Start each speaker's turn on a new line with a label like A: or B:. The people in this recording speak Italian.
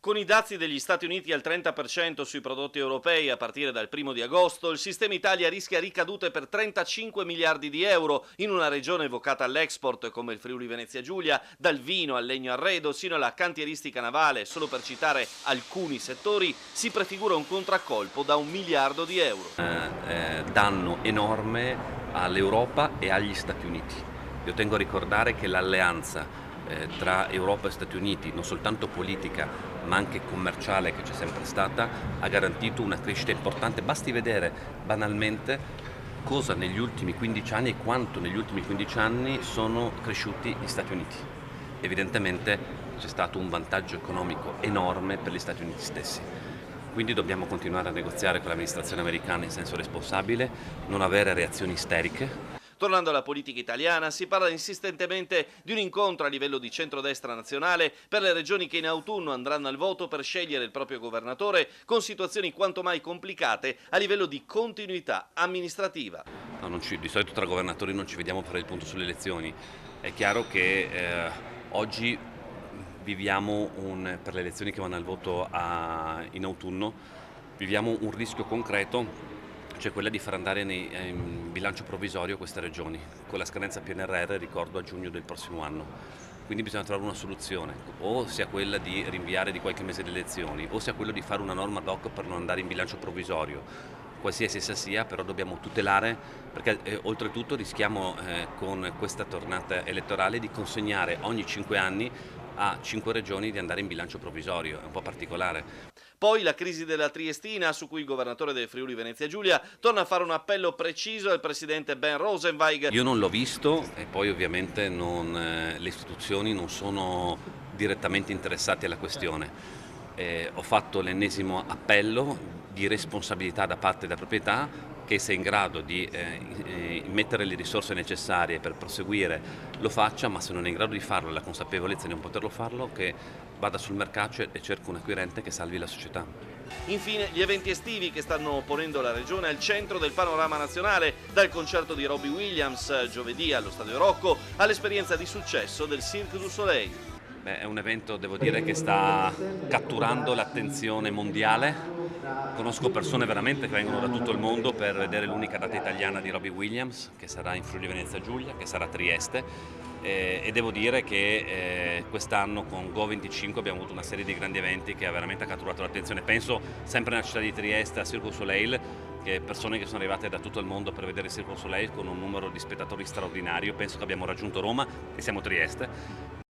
A: Con i dazi degli Stati Uniti al 30% sui prodotti europei a partire dal 1° di agosto, il sistema Italia rischia ricadute per 35 miliardi di euro in una regione vocata all'export come il Friuli Venezia Giulia, dal vino al legno arredo sino alla cantieristica navale, solo per citare alcuni settori, si prefigura un contraccolpo da 1 miliardo di euro.
B: Danno enorme all'Europa e agli Stati Uniti. Io tengo a ricordare che l'alleanza tra Europa e Stati Uniti, non soltanto politica ma anche commerciale che c'è sempre stata, ha garantito una crescita importante. Basti vedere banalmente cosa negli ultimi 15 anni e quanto negli ultimi 15 anni sono cresciuti gli Stati Uniti. Evidentemente c'è stato un vantaggio economico enorme per gli Stati Uniti stessi. Quindi dobbiamo continuare a negoziare con l'amministrazione americana in senso responsabile, non avere reazioni isteriche.
A: Tornando alla politica italiana, si parla insistentemente di un incontro a livello di centrodestra nazionale per le regioni che in autunno andranno al voto per scegliere il proprio governatore, con situazioni quanto mai complicate a livello di continuità amministrativa.
B: Di solito tra governatori non ci vediamo per fare il punto sulle elezioni. È chiaro che oggi viviamo per le elezioni che vanno al voto in autunno, viviamo un rischio concreto, cioè quella di far andare in bilancio provvisorio queste regioni, con la scadenza PNRR, ricordo, a giugno del prossimo anno. Quindi bisogna trovare una soluzione, o sia quella di rinviare di qualche mese le elezioni, o sia quello di fare una norma ad hoc per non andare in bilancio provvisorio. Qualsiasi essa sia, però dobbiamo tutelare, perché oltretutto rischiamo con questa tornata elettorale di consegnare ogni 5 anni a 5 regioni di andare in bilancio provvisorio, è un po' particolare.
A: Poi la crisi della Triestina, su cui il governatore del Friuli Venezia Giulia torna a fare un appello preciso al presidente Ben Rosenzweig.
B: Io non l'ho visto e poi ovviamente le istituzioni non sono direttamente interessate alla questione. Ho fatto l'ennesimo appello di responsabilità da parte della proprietà, che se è in grado di mettere le risorse necessarie per proseguire lo faccia, ma se non è in grado di farlo e la consapevolezza di non poterlo farlo, che vada sul mercato e cerchi un acquirente che salvi la società.
A: Infine gli eventi estivi che stanno ponendo la regione al centro del panorama nazionale, dal concerto di Robbie Williams giovedì allo Stadio Rocco all'esperienza di successo del Cirque du Soleil.
B: È un evento, devo dire, che sta catturando l'attenzione mondiale. Conosco persone veramente che vengono da tutto il mondo per vedere l'unica data italiana di Robbie Williams, che sarà in Friuli Venezia Giulia, che sarà a Trieste, e devo dire che quest'anno con Go25 abbiamo avuto una serie di grandi eventi che ha veramente catturato l'attenzione. Penso sempre nella città di Trieste a Cirque du Soleil, che persone che sono arrivate da tutto il mondo per vedere Cirque du Soleil con un numero di spettatori straordinario. Penso che abbiamo raggiunto Roma e siamo a Trieste.